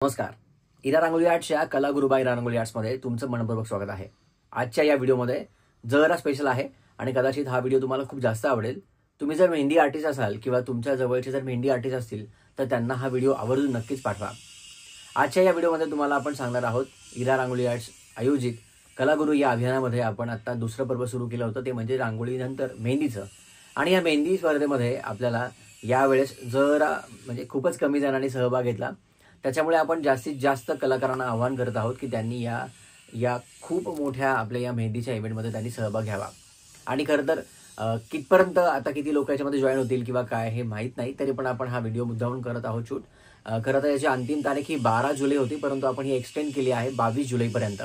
नमस्कार. इरा रांगोळी आर्ट्सच्या कलागुरू बाय इरा रांगोळी आर्ट्समध्ये तुमचं मनपूर्वक स्वागत आहे. आजच्या या व्हिडिओमध्ये जरा स्पेशल आहे आणि कदाचित हा व्हिडिओ तुम्हाला खूप जास्त आवडेल. तुम्ही जर मेहंदी आर्टिस्ट असाल किंवा तुमच्या जवळचे जर मेहंदी आर्टिस्ट असतील तर त्यांना हा व्हिडिओ आवर्जून नक्कीच पाठवा. आजच्या या व्हिडिओमध्ये तुम्हाला आपण सांगणार आहोत इरा रांगोळी आर्ट्स आयोजित कलागुरू या अभियानामध्ये आपण आता दुसरं पर्व सुरू केलं होतं, ते म्हणजे रांगोळीनंतर मेहंदीचं. आणि या मेहंदी स्पर्धेमध्ये आपल्याला यावेळेस जरा म्हणजे खूपच कमी जणांनी सहभाग घेतला. त्याच्यामुळे आपण जास्तीत जास्त कलाकारांना आवाहन करत आहोत की त्यांनी या खूप मोठ्या आपल्या या मेहंदीच्या इव्हेंटमध्ये त्यांनी सहभाग घ्यावा. आणि खरं तर कितपर्यंत आता किती लोक याच्यामध्ये जॉईन होतील किंवा काय हे माहीत नाही, तरी पण आपण हा व्हिडिओ मुद्दामून करत आहोत शूट. खरं तर याची अंतिम तारीख ही 12 जुलै होती, परंतु आपण ही एक्सटेंड केली आहे 22 जुलैपर्यंत.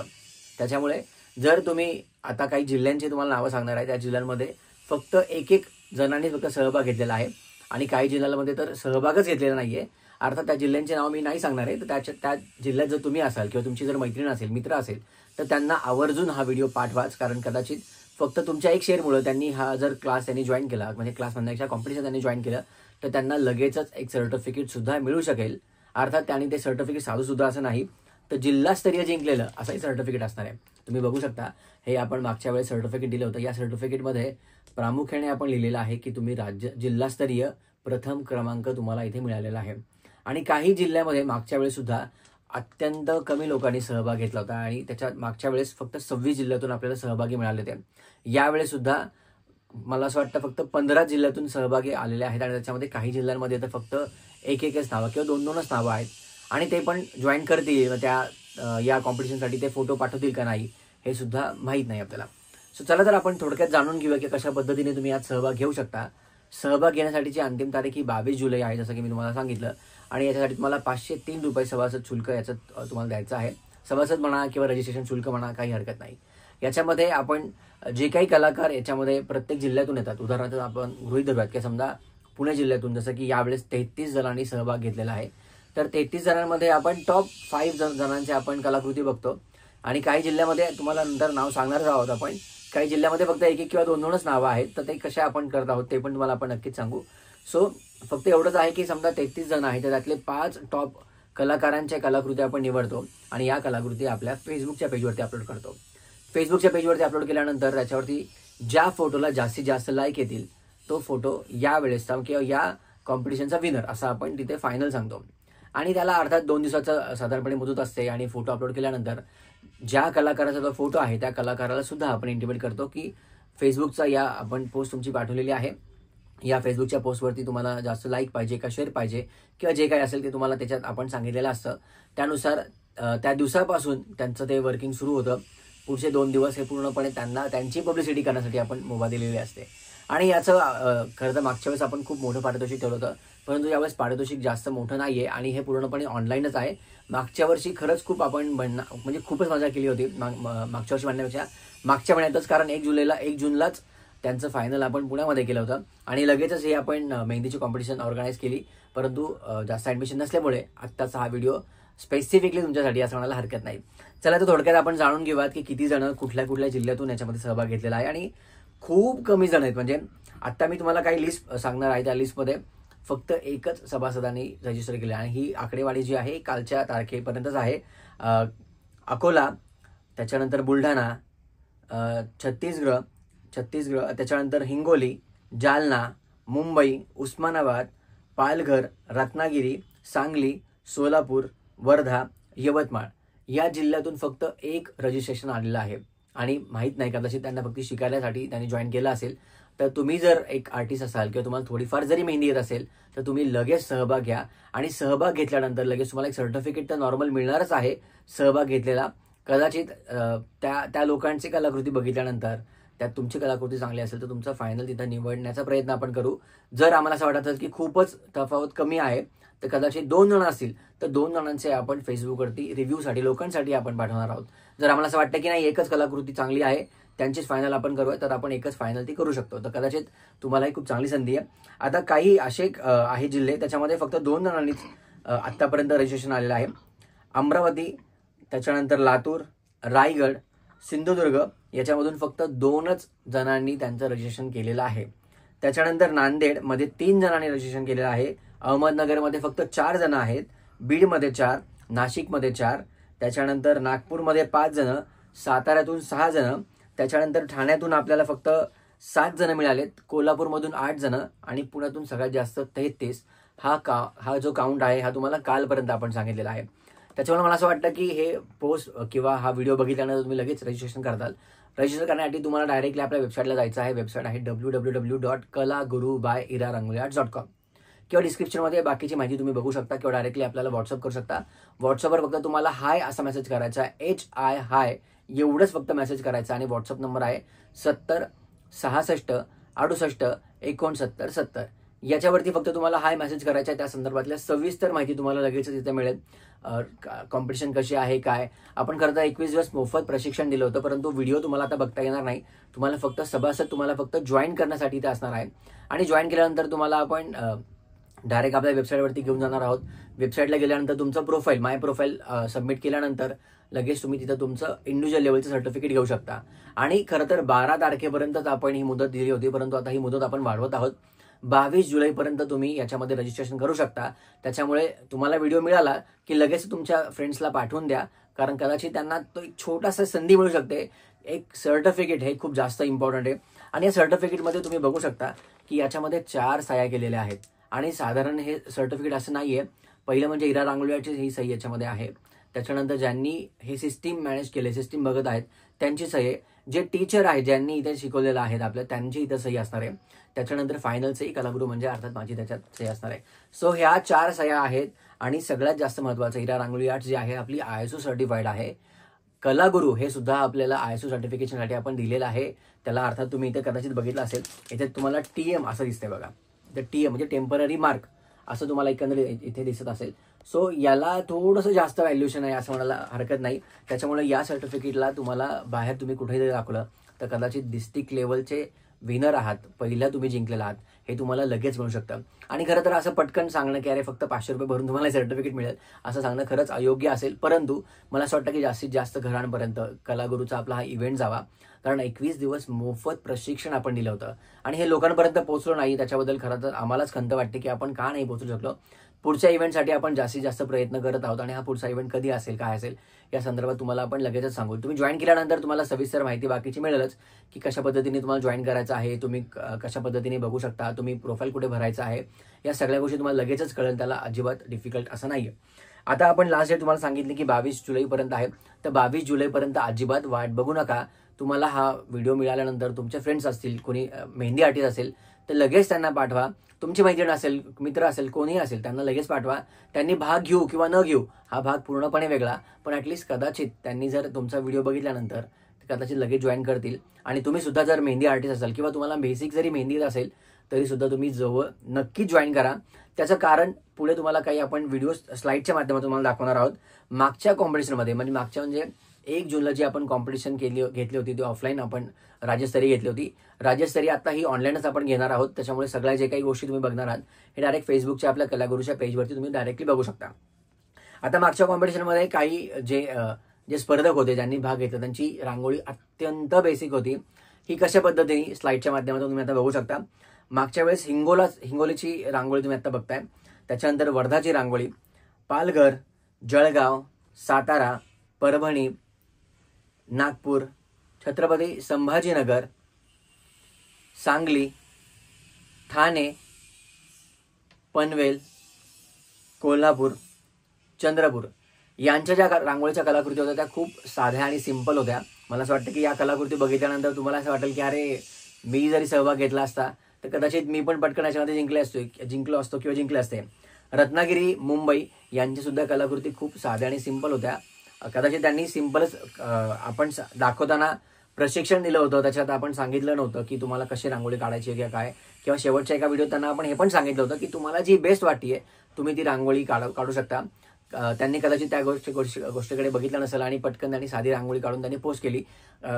त्याच्यामुळे जर तुम्ही आता काही जिल्ह्यांची तुम्हाला नावं सांगणार आहे, त्या जिल्ह्यांमध्ये फक्त एक जणांनी फक्त सहभाग घेतलेला आहे आणि काही जिल्ह्यांमध्ये तर सहभागच घेतलेला नाहीये. अर्थात त्या जिल्ह्यांचे नाव मी नाही सांगणार आहे. तर त्या जिल्ह्यात जर तुम्ही असाल किंवा तुमची जर मैत्रीण असेल, मित्र असेल, तर त्यांना आवर्जून हा व्हिडिओ पाठवाच. कारण कदाचित फक्त तुमच्या एक शेअरमुळे त्यांनी हा जर क्लास त्यांनी जॉईन केला, म्हणजे क्लास म्हणण्यापेक्षा कॉम्पिटिशन त्यांनी जॉईन केलं, तर त्यांना लगेचच एक सर्टिफिकेट सुद्धा मिळू शकेल. अर्थात त्यांनी ते सर्टिफिकेट साधू सुद्धा असं नाही, तर जिल्हास्तरीय जिंकलेलं असंही सर्टिफिकेट असणार आहे. तुम्ही बघू शकता, हे आपण मागच्या वेळेस सर्टिफिकेट दिलं होतं. या सर्टिफिकेटमध्ये प्रामुख्याने आपण लिहिलेलं आहे की तुम्ही जिल्हास्तरीय प्रथम क्रमांक तुम्हाला इथे मिळालेला आहे. आणि काही जिल्ह्यामध्ये मागच्या वेळेस सुद्धा अत्यंत कमी लोकांनी सहभाग घेतला होता आणि त्याच्या मागच्या वेळेस फक्त 26 जिल्ह्यातून आपल्याला सहभागी मिळाले होते. यावेळेस सुद्धा मला असं वाटतं फक्त 15 जिल्ह्यातून सहभागी आलेले आहेत आणि त्याच्यामध्ये काही जिल्ह्यांमध्ये तर फक्त एकच नावं किंवा दोनच नावं आहेत आणि ते पण जॉईन करतील त्या या कॉम्पिटिशनसाठी. ते फोटो पाठवतील का नाही हे सुद्धा माहीत नाही आपल्याला. सो चला तर आपण थोडक्यात जाणून घेऊया की कशा पद्धतीने तुम्ही यात सहभाग घेऊ शकता. सहभाग घेण्यासाठीची अंतिम तारीख ही 22 जुलै आहे, जसं की मी तुम्हाला सांगितलं. आणि याच्यासाठी तुम्हाला 503 रुपये सभासद शुल्क याचं तुम्हाला द्यायचं आहे. सभासद म्हणा किंवा रजिस्ट्रेशन शुल्क म्हणा, काही हरकत नाही. याच्यामध्ये आपण जे काही कलाकार याच्यामध्ये प्रत्येक जिल्ह्यातून येतात, उदाहरणार्थ आपण गृहीत धरूयात की समजा पुणे जिल्ह्यातून, जसं की यावेळेस 33 जणांनी सहभाग घेतलेला आहे. तर 33 जणांमध्ये आपण टॉप 5 जणांचे आपण कलाकृती बघतो आणि काही जिल्ह्यामध्ये तुम्हाला नंतर नाव सांगणारच आहोत आपण. काही जिल्ह्यामध्ये फक्त एक किंवा दोनच नावं आहेत, तर ते कशा आपण करत आहोत ते पण तुम्हाला आपण नक्कीच सांगू. सो फक्त एवढंच आहे की समजा 33 जण आहेत, तर त्यातले 5 टॉप कलाकारांच्या कलाकृती आपण निवडतो आणि या कलाकृती आपल्या फेसबुकच्या पेजवरती अपलोड करतो. फेसबुकच्या पेजवरती अपलोड केल्यानंतर त्याच्यावरती ज्या फोटोला जास्तीत जास्त लाईक येतील तो फोटो यावेळेसचा किंवा या कॉम्पिटिशनचा विनर असा आपण तिथे फायनल सांगतो. आणि त्याला अर्थात 2 दिवसाचं साधारणपणे मुदत असते आणि फोटो अपलोड केल्यानंतर ज्या कलाकाराचा जो फोटो आहे त्या कलाकाराला सुद्धा आपण इंटिमेट करतो की फेसबुकचा या आपण पोस्ट तुमची पाठवलेली आहे, या फेसबुकच्या पोस्टवरती तुम्हाला जास्त लाईक पाहिजे का शेअर पाहिजे किंवा जे काही असेल ते तुम्हाला त्याच्यात आपण सांगितलेलं असतं. त्यानुसार त्या दिवसापासून त्यांचं ते वर्किंग सुरू होतं. पुढचे 2 दिवस हे पूर्णपणे त्यांना त्यांची पब्लिसिटी करण्यासाठी आपण मुभा दिलेली असते. आणि याचं खरं तर मागच्या वेळेस आपण खूप मोठं पारितोषिक ठेवलं होतं, परंतु यावेळेस पारितोषिक जास्त मोठं नाही आहे आणि हे पूर्णपणे ऑनलाईनच आहे. मागच्या वर्षी खरंच खूप आपण म्हणजे खूपच मजा केली होती मागच्या वर्षी म्हणण्यापेक्षा मागच्या महिन्यातच. कारण 1 जूनलाच त्यांचं फायनल आपण पुण्यामध्ये केलं होतं आणि लगेचच हे आपण मेहंदीची कॉम्पिटिशन ऑर्गनाईज केली. परंतु जास्त ॲडमिशन नसल्यामुळे आत्ताचा हा व्हिडिओ स्पेसिफिकली तुमच्यासाठी असं म्हणायला हरकत नाही. चला तर थोडक्यात आपण जाणून घेऊयात की किती जण कुठल्या जिल्ह्यातून याच्यामध्ये सहभाग घेतलेला आहे. आणि खूप कमी जण आहेत. म्हणजे आत्ता मी तुम्हाला काही लिस्ट सांगणार आहे, त्या लिस्टमध्ये फक्त एकच सभासदांनी रजिस्टर केले आणि ही आकडेवारी जी आहे कालच्या तारखेपर्यंतच आहे. अकोला, त्याच्यानंतर बुलढाणा, छत्तीसगड, त्याच्यानंतर हिंगोली, जालना, मुंबई, उस्मानाबाद, पालघर, रत्नागिरी, सांगली, सोलापूर, वर्धा, यवतमाळ या जिल्ह्यातून फक्त एक रजिस्ट्रेशन आलेलं आहे. आणि माहीत नाही, कदाचित त्यांना फक्त शिकायसाठी त्यांनी जॉईन केलं असेल. तर तुम्ही जर एक आर्टिस्ट असाल किंवा तुम्हाला थोडीफार जरी मेहंदी येत असेल तर तुम्ही लगेच सहभाग घ्या आणि सहभाग घेतल्यानंतर लगेच तुम्हाला एक सर्टिफिकेट तर नॉर्मल मिळणारच आहे सहभाग घेतलेला. कदाचित त्या लोकांची कलाकृती बघितल्यानंतर त्यात तुमची कलाकृती चांगली असेल तर तुमचा फायनल तिथं निवडण्याचा प्रयत्न आपण करू. जर आम्हाला असं वाटत की खूपच तफावत कमी आहे तर कदाचित 2 जण असतील तर 2 जणांचे आपण फेसबुकवरती रिव्ह्यूसाठी लोकांसाठी आपण पाठवणार आहोत. जर आम्हाला असं वाटतं की नाही एकच कलाकृती चांगली आहे त्यांचीच फायनल आपण करूया तर आपण एकच फायनल ती करू शकतो. तर कदाचित तुम्हाला ही खूप चांगली संधी आहे. आता काही असे आहे जिल्हे त्याच्यामध्ये फक्त 2 जणांनीच आत्तापर्यंत रजिस्ट्रेशन आलेलं आहे. अमरावती, त्याच्यानंतर लातूर, रायगड, सिंधुदुर्ग याच्यामधून फक्त 2च जणांनी त्यांचं रजिस्ट्रेशन केलेलं आहे. त्याच्यानंतर नांदेडमध्ये 3 जणांनी रजिस्ट्रेशन केलेलं आहे. अहमदनगरमध्ये फक्त 4 जण आहेत. बीडमध्ये 4, नाशिकमध्ये 4, त्याच्यानंतर नागपूरमध्ये 5 जण, साताऱ्यातून 6 जण, त्याच्यानंतर ठाण्यातून आपल्याला फक्त 7 जण मिळालेत, कोल्हापूरमधून 8 जण आणि पुण्यातून सगळ्यात जास्त 33. हा जो काउंट आहे हा तुम्हाला कालपर्यंत आपण सांगितलेला आहे. त्याच्यामुळे मला असं वाटतं की हे पोस्ट किंवा हा व्हिडिओ बघितल्यानंतर तुम्ही लगेच रजिस्ट्रेशन करताल. रजिस्टर करण्यासाठी तुम्हाला डायरेक्टली आपल्या वेबसाईटला जायचं आहे. वेबसाईट आहे www.kalagurubyirarangoliarts.com किंवा डिस्क्रिप्शनमध्ये बाकीची माहिती तुम्ही बघू शकता किंवा डायरेक्टली आपल्याला व्हॉट्सअप करू शकता. व्हॉट्सअपवर फक्त तुम्हाला हाय असा मेसेज करायचा आहे, HI हाय एवढंच फक्त मेसेज करायचा आणि व्हॉट्सअप नंबर आहे 70 66 68 69 70. याच्यावरती फक्त तुम्हाला हाय मेसेज करायचा आहे. त्या संदर्भातल्या सविस्तर माहिती तुम्हाला लगेच तिथे मिळेल. कॉम्पिटिशन कशी आहे काय. आपण खरं तर 21 दिवस मोफत प्रशिक्षण दिलं होतं, परंतु व्हिडिओ तुम्हाला आता बघता येणार नाही. तुम्हाला फक्त सभासद तुम्हाला फक्त जॉईन करण्यासाठी ते असणार आहे आणि जॉईन केल्यानंतर तुम्हाला आपण डायरेक्ट आपल्या वेबसाईटवरती घेऊन जाणार आहोत. वेबसाईटला गेल्यानंतर तुमचं प्रोफाईल माय प्रोफाईल सबमिट केल्यानंतर लगेच तुम्ही तिथं तुमचं इंडिव्हिज्युअल लेवलचं सर्टिफिकेट घेऊ शकता. आणि खरं तर 12 तारखेपर्यंतच आपण ही मुदत दिली होती, परंतु आता ही मुदत आपण वाढवत आहोत. 22 जुलैपर्यंत तुम्ही याच्यामध्ये रजिस्ट्रेशन करू शकता. त्याच्यामुळे तुम्हाला व्हिडिओ मिळाला की लगेच तुमच्या फ्रेंड्सला पाठवून द्या, कारण कदाचित त्यांना तो एक छोटासा संधी मिळू शकते. एक सर्टिफिकेट हे खूप जास्त इम्पॉर्टंट आहे आणि या सर्टिफिकेटमध्ये तुम्ही बघू शकता की याच्यामध्ये 4 सह्या केलेल्या आहेत आणि साधारण हे सर्टिफिकेट असं नाहीये. पहिलं म्हणजे इरा रांगोळीची ही सही याच्यामध्ये आहे. त्याच्यानंतर ज्यांनी हे सिस्टीम मॅनेज केले, सिस्टीम बघत आहेत त्यांची सही, जे टीचर आहेत ज्यांनी इथे शिकवलेलं आहे आपल्या त्यांची इथं सही असणार आहे. त्याच्यानंतर फायनल सही कलागुरू म्हणजे अर्थात माझी त्याच्यात सही असणार आहे. सो ह्या 4 सह्या आहेत आणि सगळ्यात जास्त महत्त्वाचं इरा रांगोळी आर्ट्स जी आहे आपली ISO सर्टिफाईड आहे. कलागुरू हे सुद्धा आपल्याला ISO सर्टिफिकेशनसाठी आपण दिलेलं आहे. त्याला अर्थात तुम्ही इथे कदाचित बघितलं असेल, इथे तुम्हाला TM असं दिसतंय बघा. तर TM म्हणजे टेम्पररी मार्क असं तुम्हाला एकंदरीत इथे दिसत असेल. सो याला थोडंसं जास्त व्हॅल्युएशन आहे असं म्हणायला हरकत नाही. त्याच्यामुळे या सर्टिफिकेटला तुम्हाला बाहेर तुम्ही कुठेही दाखवलं तर कदाचित डिस्ट्रिक्ट लेवलचे विनर आहात, पहिला तुम्ही जिंकलेला आहात हे तुम्हाला लगेच मिळू शकतं. आणि खरं तर असं पटकन सांगणं की अरे फक्त 500 रुपये भरून तुम्हाला सर्टिफिकेट मिळेल असं सांगणं खरंच अयोग्य असेल. परंतु मला असं वाटतं की जास्तीत जास्त घरांपर्यंत कलागुरूचा आपला हा इव्हेंट जावा, कारण 21 दिवस मोफत प्रशिक्षण आपण दिलं होतं आणि हे लोकांपर्यंत पोहोचलो नाही. त्याच्याबद्दल खरं तर आम्हालाच खंत वाटते की आपण का नाही पोहोचू शकलो. पुढच्या इव्हेंटसाठी आपण जास्तीत जास्त प्रयत्न करत आहोत आणि हा पुढचा इव्हेंट कधी असेल काय असेल या संदर्भात तुम्हाला आपण लगेचच सांगू. तुम्ही जॉईन केल्यानंतर तुम्हाला सविस्तर माहिती बाकीची मिळेलच की कशा पद्धतीने तुम्हाला जॉईन करायचं आहे, तुम्ही कशा पद्धतीने बघू शकता, तुम्ही प्रोफाईल कुठे भरायचं आहे, या सगळ्या गोष्टी तुम्हाला लगेचच कळेल. त्याला अजिबात डिफिकल्ट असं नाहीये. आता आपण लास्ट डेट तुम्हाला सांगितली की 22 जुलैपर्यंत आहे, तर 22 जुलैपर्यंत अजिबात वाट बघू नका. तुम्हाला हा व्हिडिओ मिळाल्यानंतर तुमचे फ्रेंड्स असतील, कोणी मेहंदी आर्टिस्ट असेल तर लगेच त्यांना पाठवा. तुमची मैत्रीण असेल, मित्र असेल, कोणीही असेल त्यांना लगेच पाठवा. त्यांनी भाग घेऊ किंवा न घेऊ हा भाग पूर्णपणे वेगळा, पण ॲटलिस्ट कदाचित त्यांनी जर तुमचा व्हिडिओ बघितल्यानंतर कदाचित लगेच जॉईन करतील. आणि तुम्ही सुद्धा जर मेहंदी आर्टिस्ट असाल किंवा तुम्हाला बेसिक जरी मेहंदी असेल तरी सुद्धा तुम्ही जवळ नक्की जॉईन करा. त्याचं कारण पुढे तुम्हाला काही आपण व्हिडिओ स्लाईडच्या माध्यमातून तुम्हाला दाखवणार आहोत. मागच्या कॉम्पिटिशनमध्ये म्हणजे 1 जूनला जी आपण कॉम्पिटिशन घेतली होती ती ऑफलाईन आपण राज्यस्तरीय घेतली होती. राज्यस्तरीय आता ही ऑनलाईनच आपण घेणार आहोत. त्याच्यामुळे सगळ्या जे काही गोष्टी तुम्ही बघणार आहात हे डायरेक्ट फेसबुकच्या आपल्या कलागुरूच्या पेजवरती तुम्ही डायरेक्टली बघू शकता. आता मागच्या कॉम्पिटिशनमध्ये काही जे स्पर्धक होते ज्यांनी भाग घेतला त्यांची रांगोळी अत्यंत बेसिक होती. ही कशा पद्धतीने स्लाईडच्या माध्यमातून तुम्ही आता बघू शकता. मागच्या वेळेस हिंगोलीची रांगोळी तुम्ही आता बघताय. त्याच्यानंतर वर्धाची रांगोळी, पालघर, जळगाव, सातारा, परभणी, नागपूर, छत्रपती संभाजीनगर, सांगली, ठाणे, पनवेल, कोल्हापूर, चंद्रपूर यांच्या ज्या रांगोळीच्या कलाकृती होत्या त्या खूप साध्या आणि सिंपल होत्या. मला असं वाटतं की या कलाकृती बघितल्यानंतर तुम्हाला असं वाटेल की अरे मी जरी सहभाग घेतला असता तर कदाचित मी पण पटकन याच्यामध्ये जिंकलो असतो किंवा जिंकले असते. रत्नागिरी, मुंबई यांची सुद्धा कलाकृती खूप साध्या आणि सिंपल होत्या. कदाचित त्यांनी सिंपलच आपण दाखवताना प्रशिक्षण दिलं होतं, त्याच्यात आपण सांगितलं नव्हतं की तुम्हाला कशी रांगोळी काढायची किंवा काय, किंवा शेवटच्या एका व्हिडिओत त्यांना आपण हे पण सांगितलं होतं की तुम्हाला जी बेस्ट वाटते तुम्ही ती रांगोळी काढू शकता. त्यांनी कदाचित त्या गोष्टीकडे बघितलं नसेल आणि पटकन त्यांनी साधी रांगोळी काढून त्यांनी पोस्ट केली.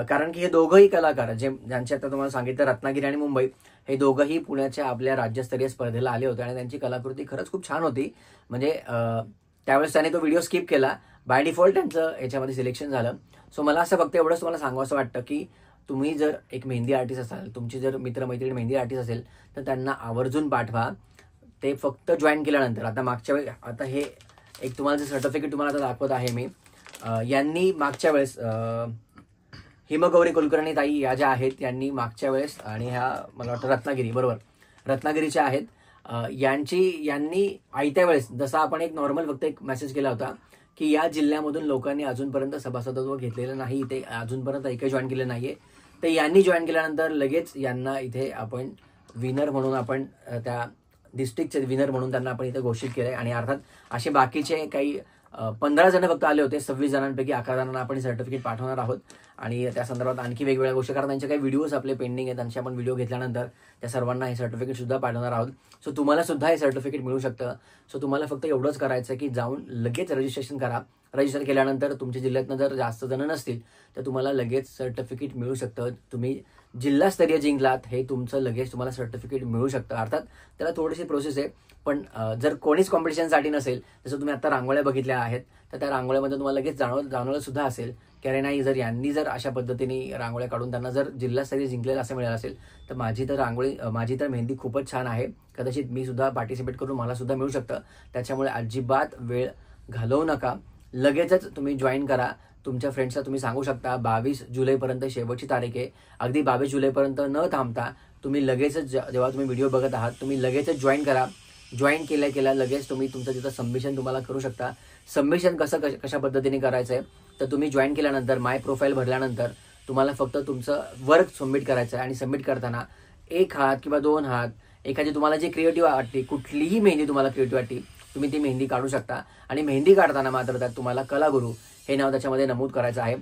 कारण की हे दोघंही कलाकार ज्यांचे आता तुम्हाला सांगितलं रत्नागिरी आणि मुंबई हे दोघंही पुण्याच्या आपल्या राज्यस्तरीय स्पर्धेला आले होते आणि त्यांची कलाकृती खरंच खूप छान होती. म्हणजे त्यावेळेस त्यांनी तो व्हिडिओ स्किप केला. बाय डिफॉल्ट त्यांचं याच्यामध्ये सिलेक्शन झालं. सो मला असं फक्त एवढंच तुम्हाला सांगावं असं वाटतं की तुम्ही जर एक मेहंदी आर्टिस्ट असाल, तुमची जर मित्रमैत्रिणी मेहंदी आर्टिस्ट असेल तर त्यांना आवर्जून पाठवा. ते फक्त जॉईन केल्यानंतर आता हे एक तुम्हाला जे सर्टिफिकेट तुम्हाला आता दाखवत आहे मी, यांनी मागच्या वेळेस हिमगौरी कुलकर्णी ताई या ज्या आहेत यांनी मागच्या वेळेस, आणि ह्या मला वाटतं रत्नागिरी, बरोबर रत्नागिरीच्या आहेत, यांनी आयत्या वेळेस जसा आपण एक नॉर्मल फक्त एक मेसेज केला होता की या जिल्ह्यामधून लोकांनी अजूनपर्यंत सभासदत्व घेतलेलं नाही, ते अजूनपर्यंत एकही जॉईन केलं नाहीये, तर यांनी जॉईन केल्यानंतर लगेच यांना इथे आपण विनर म्हणून आपण त्या डिस्ट्रिक्टचे विनर म्हणून त्यांना आपण इथे घोषित केलंय. आणि अर्थात असे बाकीचे काही 15 जण फक्त आले होते, 26 जणांपैकी 11 जणांना आपण सर्टिफिकेट पाठवणार आहोत. आणि त्या संदर्भात आणखी वेगवेगळ्या गोष्टी, कारण त्यांचे काही व्हिडिओज आपले पेंडिंग आहेत, त्यांचे आपण व्हिडिओ घेतल्यानंतर त्या सर्वांना हे सर्टिफिकेट सुद्धा पाठवणार आहोत. सो तुम्हाला सुद्धा हे सर्टिफिकेट मिळू शकतं. सो तुम्हाला फक्त एवढंच करायचं की जाऊन लगेच रजिस्ट्रेशन करा. रजिस्टर केल्यानंतर तुमच्या जिल्ह्यातनं जर जास्त जण नसतील तर तुम्हाला लगेच सर्टिफिकेट मिळू शकतं. तुम्ही जिल्हास्तरीय जिंकलात हे तुमचं लगेच तुम्हाला सर्टिफिकेट मिळू शकतं. अर्थात त्याला थोडीशी प्रोसेस आहे, पण जर कोणीच कॉम्पिटिशनसाठी नसेल, जसं तुम्ही आता रांगोळ्या बघितल्या आहेत, तर त्या रांगोळ्यामध्ये तुम्हाला लगेच जाणवलं सुद्धा असेल की अरे नाही, जर यांनी जर अशा पद्धतीने रांगोळ्या काढून त्यांना जर जिल्हास्तरीय जिंकलेलं असं मिळालं असेल, तर माझी तर मेहंदी खूपच छान आहे, कदाचित मी सुद्धा पार्टिसिपेट करून मला सुद्धा मिळू शकतं. त्याच्यामुळे अजिबात वेळ घालवू नका, लगेचच तुम्ही जॉईन करा. तुमच्या फ्रेंड्सला तुम्ही सांगू शकता 22 जुलैपर्यंत शेवटची तारीख आहे. अगदी 22 जुलैपर्यंत न थांबता तुम्ही लगेचच जेव्हा तुम्ही व्हिडिओ बघत आहात तुम्ही लगेचच जॉईन करा. जॉईन केल्या लगेच तुम्ही तुमचं तिथं सबमिशन तुम्हाला करू शकता. सबमिशन कशा पद्धतीने करायचं आहे, तर तुम्ही जॉईन केल्यानंतर माय प्रोफाईल भरल्यानंतर तुम्हाला फक्त तुमचं वर्क सबमिट करायचं आहे. आणि सबमिट करताना 1 हात किंवा 2 हात, एखादी तुम्हाला जी क्रिएटिव्ह वाटते, कुठलीही मेहंदी तुम्हाला क्रिएटिव्ह वाटते, तुम्ही ती मेहंदी काढू शकता. आणि मेहंदी काढताना मात्र त्यात तुम्हाला कलागुरू हे नाव त्याच्यामध्ये नमूद करायचं आहे.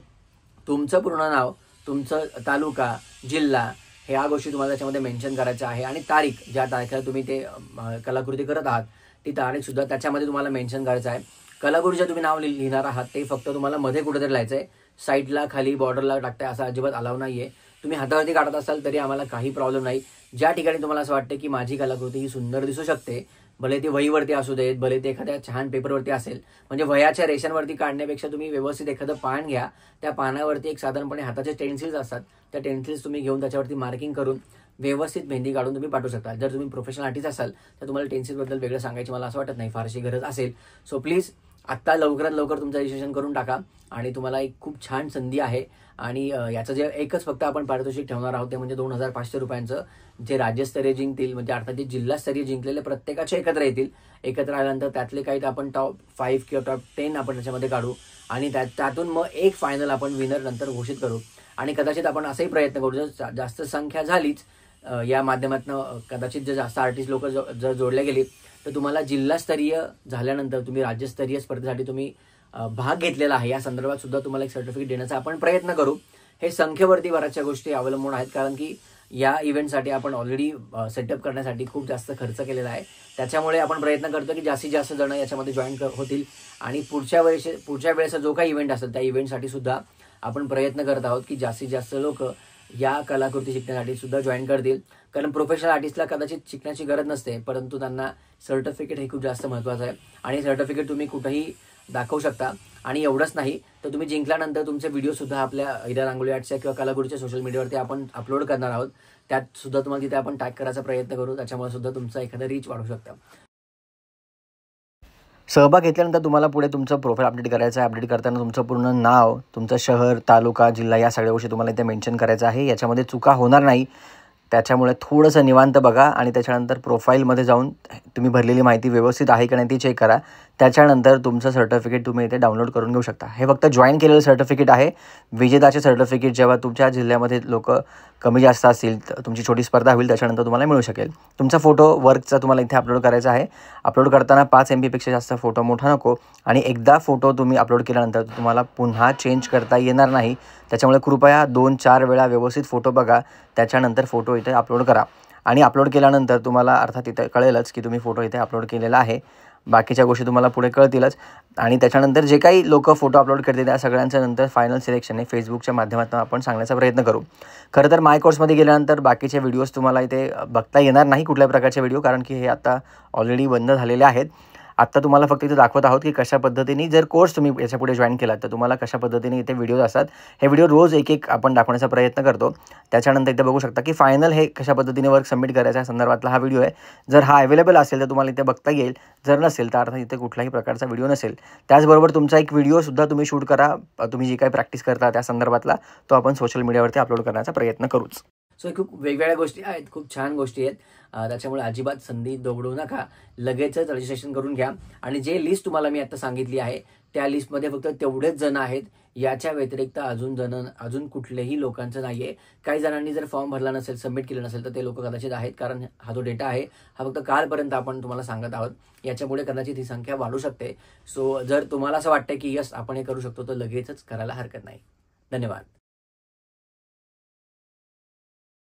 तुमचं पूर्ण नाव, तुमचं तालुका, जिल्हा, ह्या गोष्टी तुम्हाला त्याच्यामध्ये मेन्शन करायच्या आहे. आणि तारीख, ज्या तारखेला तुम्ही ते कलाकृती करत आहात ती तारीख सुद्धा त्याच्यामध्ये तुम्हाला मेन्शन करायचं आहे. कलागुरू जे तुम्ही नाव लिहिणार आहात ते फक्त तुम्हाला मध्ये कुठेतरी लिहायचं आहे, साईडला खाली बॉर्डरला टाकताय असं अजिबात अलाव नाहीये. तुम्ही हातावरती काढत असाल तरी आम्हाला काही प्रॉब्लेम नाही. ज्या ठिकाणी तुम्हाला असं वाटतं की माझी कलाकृती ही सुंदर दिसू शकते, भले ते वहीवरती असू देत, भले ते एखाद्या छान पेपरवरती असेल, म्हणजे वह्याच्या रेषांवरती काढण्यापेक्षा तुम्ही व्यवस्थित एखादं पान घ्या, त्या पानावरती एक साधारणपणे हाताचे टेन्सिल्स असतात, त्या टेन्सिल्स तुम्ही घेऊन त्याच्यावरती मार्किंग करून व्यवस्थित मेहंदी काढून तुम्ही पाठवू शकता. जर तुम्ही प्रोफेशनल आर्टिस्ट असाल तर तुम्हाला टेन्सिलबद्दल वेगळं सांगायची मला असं वाटत नाही, फारशी गरज असेल. सो प्लीज आत्ता लवकरात लवकर तुमचं रजिस्ट्रेशन करून टाका. आणि तुम्हाला एक खूप छान संधी आहे. आणि याचं जे एकच फक्त आपण पारितोषिक ठेवणार आहोत ते म्हणजे 2500 रुपयांचं, जे राज्यस्तरीय जिंकतील, म्हणजे अर्थात जे जिल्हास्तरीय जिंकलेले प्रत्येकाचे एकत्र येतील. एकत्र आल्यानंतर त्यातले काही आपण टॉप 5 किंवा टॉप 10 आपण त्याच्यामध्ये काढू. आणि त्यातून मग एक फायनल आपण विनर नंतर घोषित करू. आणि कदाचित आपण असाही प्रयत्न करू, जर जास्त संख्या झालीच या माध्यमातून, कदाचित जर जास्त आर्टिस्ट लोक जर जोडले गेले, तर तुम्हाला जिल्हास्तरीय झाल्यानंतर तुम्ही राज्यस्तरीय स्पर्धेसाठी तुम्ही भाग घेतलेला आहे या संदर्भात सुद्धा तुम्हाला एक सर्टिफिकेट देण्याचा आपण प्रयत्न करू. हे संख्येवरती बऱ्याचशा गोष्टी अवलंबून आहेत, कारण की या इव्हेंटसाठी आपण ऑलरेडी सेटअप करण्यासाठी खूप जास्त खर्च केलेला आहे. त्याच्यामुळे आपण प्रयत्न करतो की जास्तीत जास्त जण याच्यामध्ये जॉईन होतील. आणि पुढच्या वेळेचा जो काही इव्हेंट असेल त्या इव्हेंटसाठी सुद्धा आपण प्रयत्न करत आहोत की जास्तीत जास्त लोक या कलाकृती शिकण्यासाठी सुद्धा जॉईन करतील. कारण प्रोफेशनल आर्टिस्टला कदाचित शिकण्याची गरज नसते, परंतु त्यांना सर्टिफिकेट हे खूप जास्त महत्त्वाचं आहे. आणि सर्टिफिकेट तुम्ही कुठेही दाखवू शकता. आणि एवढंच नाही तर तुम्ही जिंकल्यानंतर तुमचे व्हिडिओ सुद्धा आपल्या हिरा रांगोळी आर्टच्या किंवा कलागुरूच्या सोशल मीडियावरती आपण अपलोड करणार आहोत. त्यात सुद्धा तुम्हाला तिथे आपण टॅग करायचा प्रयत्न करू, त्याच्यामुळे सुद्धा तुमचा एखादा रीच वाढू शकता. सहभाग घेतल्यानंतर तुम्हाला पुढे तुमचं प्रोफाईल अपडेट करायचं आहे. अपडेट करताना तुमचं पूर्ण नाव, तुमचं शहर, तालुका, जिल्हा या सगळ्या गोष्टी तुम्हाला इथे मेन्शन करायचं आहे. याच्यामध्ये चुका होणार नाही, त्याच्यामुळे थोडंसं निवांत बघा. आणि त्याच्यानंतर प्रोफाईलमध्ये जाऊन तुम्ही भरलेली माहिती व्यवस्थित आहे का नाही ती चेक करा. त्याच्यानंतर तुमचं सर्टिफिकेट तुम्ही इथे डाउनलोड करून घेऊ शकता. हे फक्त जॉईन केलेलं सर्टिफिकेट आहे. विजेताचे सर्टिफिकेट जेव्हा तुमच्या जिल्ह्यामध्ये लोक कमी जास्त असतील, तुमची छोटी स्पर्धा होईल, त्याच्यानंतर तुम्हाला मिळू शकेल. तुमचा फोटो वर्कचा तुम्हाला इथे अपलोड करायचा आहे. अपलोड करताना 5 MB पेक्षा जास्त फोटो मोठा नको. आणि एकदा फोटो तुम्ही अपलोड केल्यानंतर तुम्हाला पुन्हा चेंज करता येणार नाही. त्याच्यामुळे कृपया 2-4 वेळा व्यवस्थित फोटो बघा, त्याच्यानंतर फोटो इथे अपलोड करा. आणि अपलोड केल्यानंतर तुम्हाला अर्थात इथे कळेलच की तुम्ही फोटो इथे अपलोड केलेला आहे. बाकीच्या गोष्टी तुम्हाला पुढे कळतीलच. आणि त्याच्यानंतर जे काही लोक फोटो अपलोड करतील त्या सगळ्यांचं नंतर फायनल सिलेक्शन हे फेसबुकच्या माध्यमातून आपण सांगण्याचा प्रयत्न करू. खरं तर माय कोर्समध्ये गेल्यानंतर बाकीचे व्हिडिओज तुम्हाला इथे बघता येणार नाही, कुठल्या प्रकारचे व्हिडिओ, कारण की हे आता ऑलरेडी बंद झालेले आहेत. आत्ता तुम्हाला फक्त इथे दाखवत आहोत की कशा पद्धतीने जर कोर्स तुम्ही याच्यापुढे जॉईन केलात तर तुम्हाला कशा पद्धतीने इथे व्हिडिओज असतात. हे व्हिडिओ रोज एक एक आपण दाखवण्याचा प्रयत्न करतो. त्याच्यानंतर इथे बघू शकता की फायनल हे कशा पद्धतीने वर्क सबमिट करायचा या संदर्भातला हा व्हिडिओ आहे. जर हा अवेलेबल असेल तर तुम्हाला इथे बघता येईल, जर नसेल तर अर्थात इथे कुठल्याही प्रकारचा व्हिडिओ नसेल. त्याचबरोबर तुमचा एक व्हिडिओसुद्धा तुम्ही शूट करा, तुम्ही जी काही प्रॅक्टिस करता त्या संदर्भातला, तो आपण सोशल मीडियावरती अपलोड करण्याचा प्रयत्न करूच. सो खूप वेगवेगळ्या गोष्टी आहेत, खूप छान गोष्टी आहेत. त्याच्यामुळे अजिबात संधी दवडू नका, लगेचच रजिस्ट्रेशन करून घ्या. आणि जे लिस्ट तुम्हाला मी आता सांगितली आहे त्या लिस्टमध्ये फक्त तेवढेच जण आहेत, याच्या व्यतिरिक्त अजून कुठल्याही लोकांचं नाही आहे. काही जणांनी जर फॉर्म भरला नसेल, सबमिट केलं नसेल तर ते लोक कदाचित आहेत, कारण हा जो डेटा आहे हा फक्त कालपर्यंत आपण तुम्हाला सांगत आहोत. याच्यापुढे कदाचित ही संख्या वाढू शकते. सो जर तुम्हाला असं वाटतं की यस आपण हे करू शकतो तर लगेचच करायला हरकत नाही. धन्यवाद.